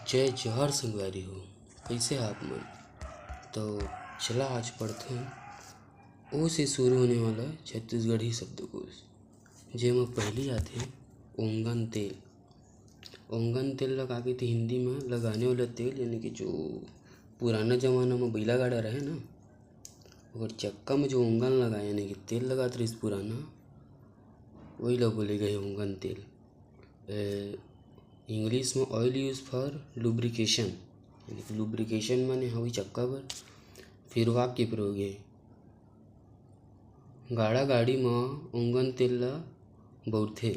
जय जहर संगवारी हो। कैसे आप मन? तो चला आज पढ़ते हैं ओ से शुरू होने वाला छत्तीसगढ़ी शब्दकोश, जेमा पहली आथे ओंगन तेल। ओंगन तेल लगा के तो हिंदी में लगाने वाला तेल, यानी कि जो पुराना जमाना में बैला गाड़ा रहे ना, और चक्का में जो ओंगन लगा यानी कि तेल लगाते रही पुराना, वही लोग बोले गए ओंगन तेल। इंग्लिश में ऑयल यूज फॉर लुब्रिकेशन, यानी कि लुब्रिकेशन माने हवी चक्का बर। फिर वाक्य प्रयोग है गाड़ा गाड़ी में ओंगन तेल ला बउरथे।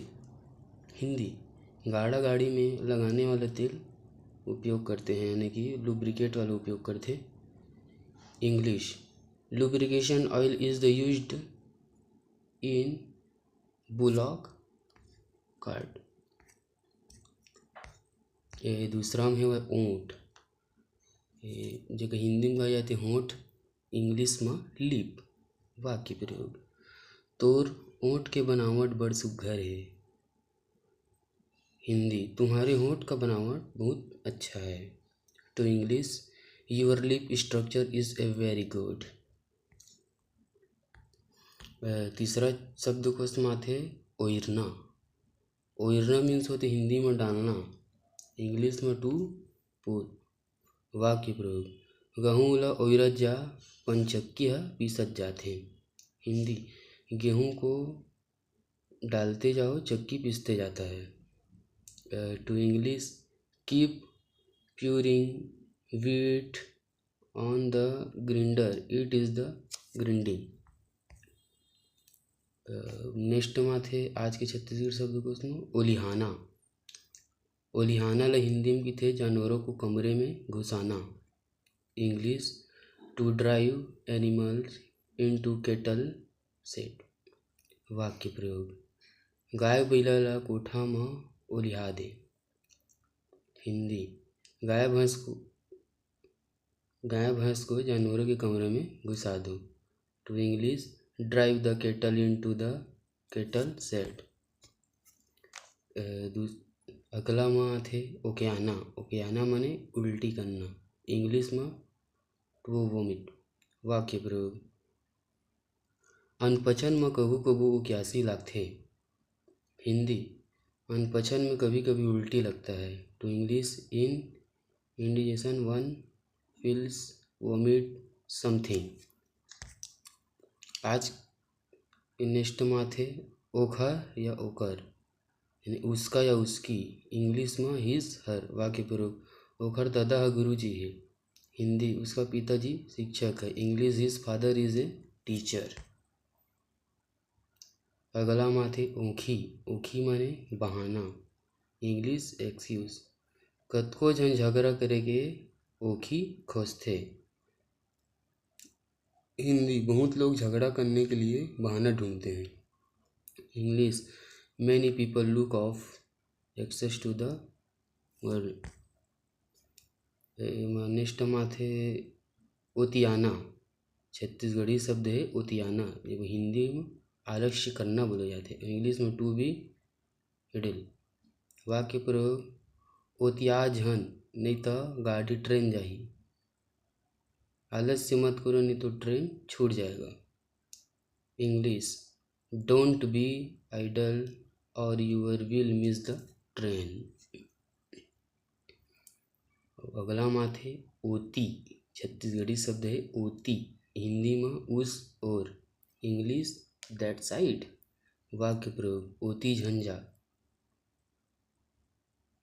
हिंदी गाड़ा गाड़ी में लगाने वाला तेल उपयोग करते हैं, यानी कि लुब्रिकेट वाला उपयोग करते। English lubrication oil is the used in bullock cart. ये दूसरा में है वह ऊँट, जो कि हिंदी में कहा जाते होंठ, इंग्लिश में लिप। वाक्य प्रयोग तोर ऊँट के बनावट बड़ सुघ्घर है। हिंदी तुम्हारे होंठ का बनावट बहुत अच्छा है। तो English your lip structure is a very good. तीसरा शब्दकोश में आते ओइरना। ओइरना मीन्स होते हिंदी में डालना, इंग्लिश में टू पुट। वाक्य प्रयोग गहूँ ला ओइरत जा पंचक्की ह पीसत जाथे। हिंदी गेहूँ को डालते जाओ चक्की पीसते जाता है। To English keep pouring wheat on the grinder, it is the grinding. Next में थे आज के छत्तीसगढ़ शब्दकोश में ओलिहाना। ओलिहाना ला हिंदी में थे जानवरों को कमरे में घुसाना। English to drive animals into cattle set. वाक्य प्रयोग गाय बैला ला कोठा में ओलिहा दे। हिंदी गाय भैंस को जानवरों के कमरे में घुसा दो। To English drive the cattle into the cattle shed. अगला में आथे ओकेयाना। ओकेयाना माने उल्टी करना, इंग्लिश में टू वोमिट। वाक्य प्रयोग अनपचन में कभू कभू उक्यासी लगथे। हिंदी अनपचन में कभी कभी उल्टी लगता है। To English in indigestion one feels vomit something. आज नेक्स्ट में आथे ओखर या ओकर, यानी उसका या उसकी, इंग्लिश में हिज हर। वाक्य प्रयोग ओखर दादा गुरुजी है। हिंदी उसका पिताजी शिक्षक है, English his father is a teacher. अगला माथे ओखी। ओखी माने बहाना, इंग्लिश एक्सक्यूज। कतको झन झगड़ा करे के ओखी खोजथे। हिंदी बहुत लोग झगड़ा करने के लिए बहाना ढूंढते हैं। English many people look of excess to the world. Next माथे ओतियाना। छत्तीसगढ़ी शब्द है ओतियाना, जो हिंदी में आलस्य करना बोले जाते हैं, इंग्लिश में टू बी इडिल। वाक्य प्रयोग ओतिया झन नहीं तो गाड़ी ट्रेन जाही। आलस्य मत करो नहीं तो ट्रेन छूट जाएगा। English don't be idle or your will miss the train. अगला माथे ओती। छत्तीसगढ़ी शब्द है ओती, हिंदी में उस और, इंग्लिश दैट साइड। वाक्य प्रयोग ओती झंझा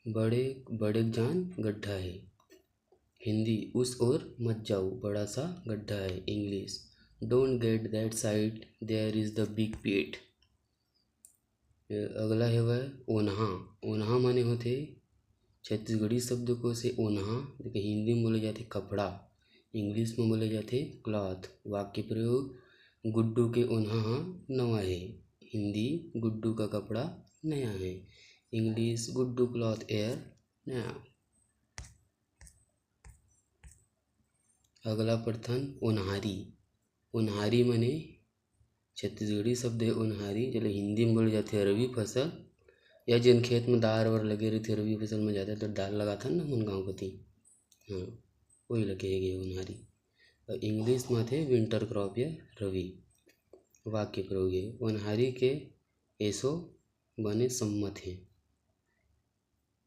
बड़े बड़े जान गड्ढा है। हिंदी उस ओर मत जाओ बड़ा सा गड्ढा है, English don't get that side there is the big pit. अगला है वह ओन्हा। ओन्हा माने होते छत्तीसगढ़ी शब्द को से ओन्हा, जो कि हिंदी में बोले जाते कपड़ा, इंग्लिश में बोले जाते क्लॉथ। वाक्य प्रयोग गुड्डू के ओन्हा नवा है। हिंदी गुड्डू का कपड़ा नया है, इंग्लिश गुड्डू क्लॉथ एयर नया। अगला प्रथन ओन्हारी। ओन्हारी माने छत्तीसगढ़ी शब्द है ओन्हारी, जो हिंदी में बोले जाते रबी फसल या जिन खेत में दार वार लगे रही थे, रबी फसल में ज़्यादातर दाल लगाता ना मन गाँव कती, हाँ वही लगे है उन्हारी। और इंग्लिश में थे विंटर क्रॉप या रवि। वाक्य प्रयोग है वनहारी के ऐसो बने सम्मत हैं।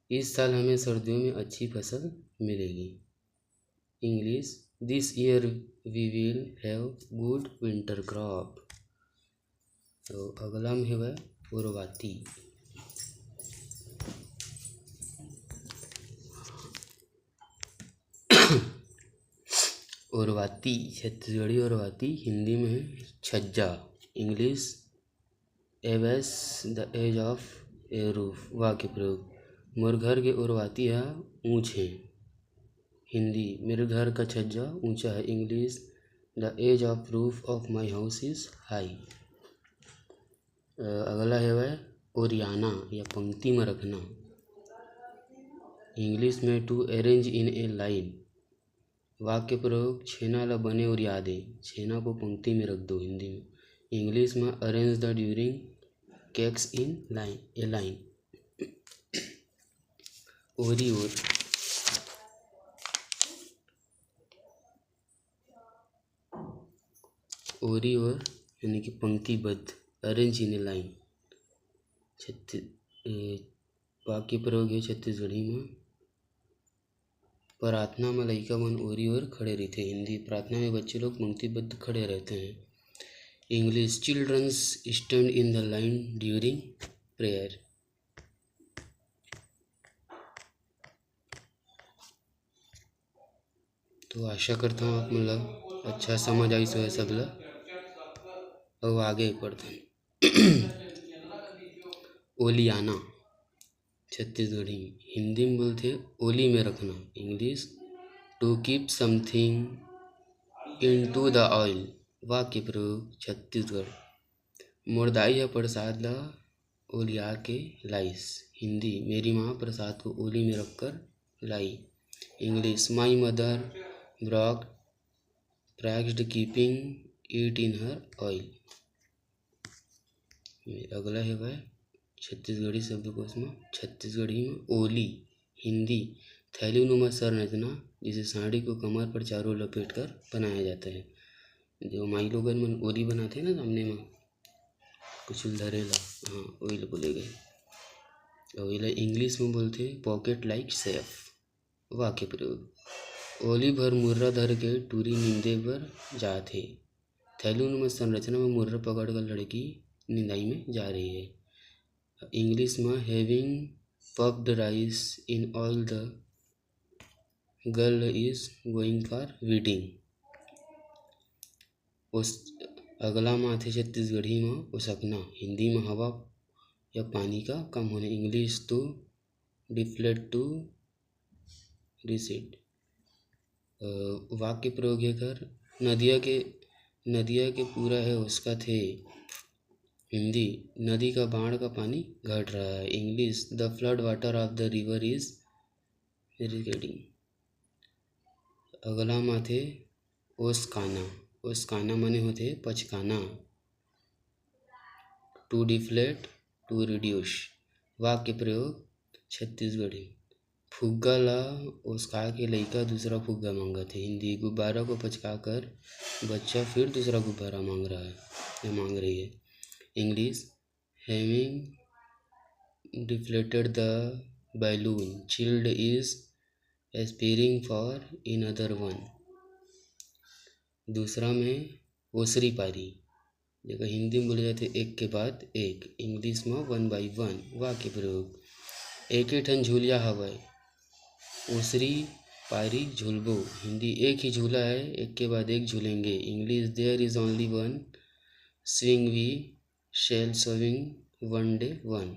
इस साल हमें सर्दियों में अच्छी फसल मिलेगी। English this year we will have good winter crop. तो अगला में है वह उर्वाती। उर्वाती छत्तीसगढ़ी उर्वाती हिंदी में है छज्जा। English eaves the edge of a roof. वाक्य प्रयोग मोर घर के उर्वाती है ऊँच है। हिंदी मेरे घर का छज्जा ऊंचा है। English the edge of roof of my house is high. अगला है वह ओरियाना या पंक्ति में रखना। इंग्लिश में to arrange in a line. वाक्य प्रयोग छेना ला बने और यादे। छेना को पंक्ति में रख दो हिंदी में। इंग्लिश में arrange the during cakes in line A line. ओरी और ओरी और यानी कि पंक्तिबद्ध। अरेंज इन ए लाइन वाक्य प्रयोग है छत्तीसगढ़ी में प्रार्थना में लइका मन ओरी ओर खड़े रहते। हिंदी प्रार्थना में बच्चे लोग पंक्तिबद्ध खड़े रहते हैं। English childrens stand in the line during prayer. तो आशा करता हूँ आप मतलब अच्छा समझ आई सो है सबला। अब आगे पढ़ते हैं। ओलियाना छत्तीसगढ़ी हिंदी में बोलते ओली में रखना। English to keep something in to the oil. वाक्य प्रयोग छत्तीसगढ़ मोर दाई है प्रसाद ला ओलिया के लाइस। हिंदी मेरी माँ प्रसाद को ओली में रखकर लाई। English my mother broke practised keeping it in her oil. अगला है वह छत्तीसगढ़ी शब्दकोश में छत्तीसगढ़ी में ओली। हिंदी थैलीनुमा संरचना जिसे साड़ी को कमर पर चारों लपेट कर बनाया जाता है। जो माई लोगन मन ओली बनाते हैं ना सामने में कुछ धरेला, हाँ वही बोले गए। और इंग्लिश में बोलते पॉकेट लाइक सेफ। वाक्य प्रयोग ओली भर मुर्रा धर के टूरी नींदे पर जाते। थैलीनुमा संरचना में मुर्रा पकड़ कर लड़की निंदाई में जा रही है। इंग्लिश में having puffed rice in all the girl is going for weeding. उस अगला में थे छत्तीसगढ़ी में उसकना। हिंदी में हवा या पानी का कम होने। English to deflate to recede. वाक्य प्रयोग है कर नदिया के पूरा है उसका थे। हिंदी नदी का बाढ़ का पानी घट रहा है। English the flood water of the river is receding. अगला माथे ओस्काना मने होते पचकाना। To deflate to reduce. वाक्य प्रयोग छत्तीसगढ़ी फुग्गा ला ओस्का के लइका दूसरा फुग्गा मांगत है। हिंदी गुब्बारा को पचका कर बच्चा फिर दूसरा गुब्बारा मांग रहा है या मांग रही है। English having deflated the balloon child is aspiring for another one. दूसरा में ओसरी पारी जगह हिंदी में बोले जाते एक के बाद एक। इंग्लिश में 1 by 1। वाक्य प्रयोग एक ही ठन झूलिया हवय ओसरी पारी झूलबो। हिंदी एक ही झूला है एक के बाद एक झूलेंगे। English there is only one swing we shall swing one day one.